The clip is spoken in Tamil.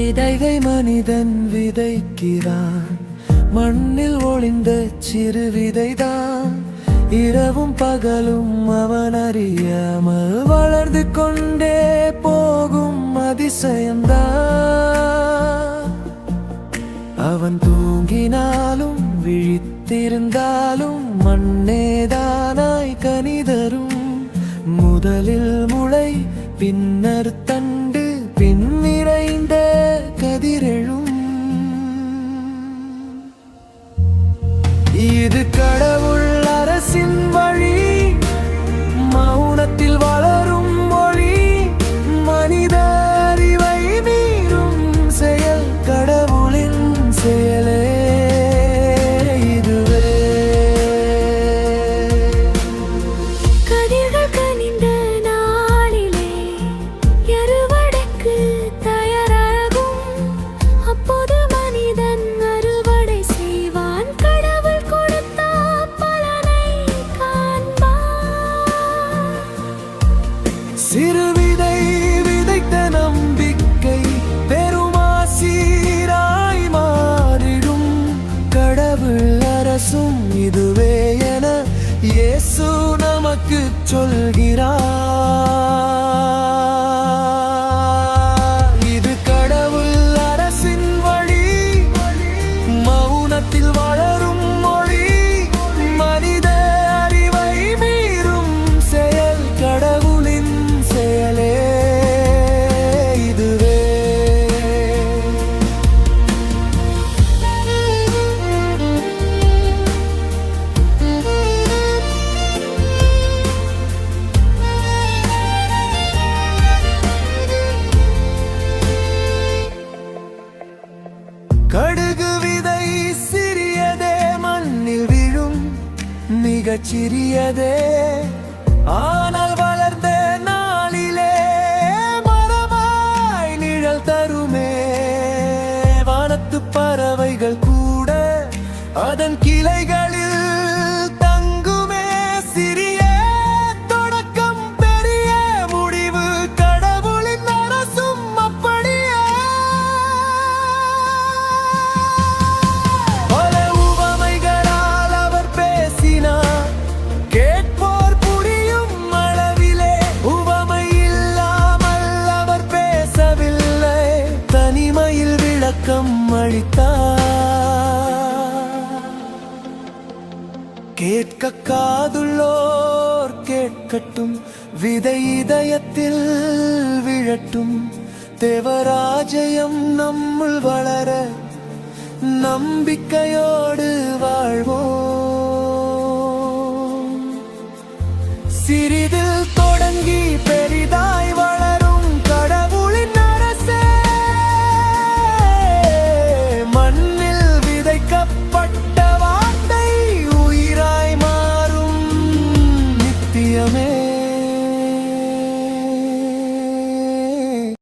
விதையை மனிதன் விதைக்கிறான், மண்ணில் ஒளிந்த சிறு விதைதான் இரவும் பகலும் அவன் அறியாமல் வளர்ந்து கொண்டே போகும் அதிசயம்தான். அவன் தூங்கினாலும் விழித்திருந்தாலும் மண்ணேதானாய் கனிதரும். முதலில் முளை, பின்னர் தண்டு, பின் நிறைந்த கதிரெழும். இது கடவுள் அரசின் வழி, மௌனத்தில் வளரும் மொழி. மனித அறிவை மீறும் செயல் கடவுளின் செயலே இதுவே. கதிர்கள் கனிந்த நாளிலே அறுவடைக்கு தயாராகும். அப்போது மனிதன் அறுவடை செய்வான், கடவுள் கொடுத்த பலனை காண்பான். சிறு விதை விதைத்த நம்பிக்கை பெருமாசீராய் மாறிடும். கடவுள் அரசும் இதுவே என இயேசு நமக்கு சொல்கிறார். இது கடவுள் அரசின் வழி, மௌனத்தில் வளரும் மொழி. மனித அறிவை மீறும் செயல் கடவுளின் செயலே இதுவே. கடுகு விதை சிறியதே, மண்ணில் விழும் மிகச் சிறியதே. ஆனால் வளர்ந்த நாளிலே மரமாய் நிழல் தருமே. வானத்து பறவைகள் கூட அதன் கிளைகளில் தங்குமே. சிறிய தொடக்கம் பெரிய முடிவு, கடவுளின் அரசும் அப்படியே. பல உவமைகளால் அவர் பேசினார், கேட்போர் புரியும் அளவிலே. உவமை இல்லாமல் அவர் பேசவில்லை, தனிமையில் விளக்கம் அளித்தார். கேட்க காதுள்ளோர் கேட்கட்டும், விதை இதயத்தில் விழட்டும். தேவராஜ்யம் நம்முள் வளர நம்பிக்கையோடு வாழ்வோம். சிறிதில் தொடங்கி பெரிதாய் வளரும் கடவுளின் அரசே. மண்ணில் விதைக்கப்பட்ட வார்த்தை உயிராய் மாறும் நித்தியமே.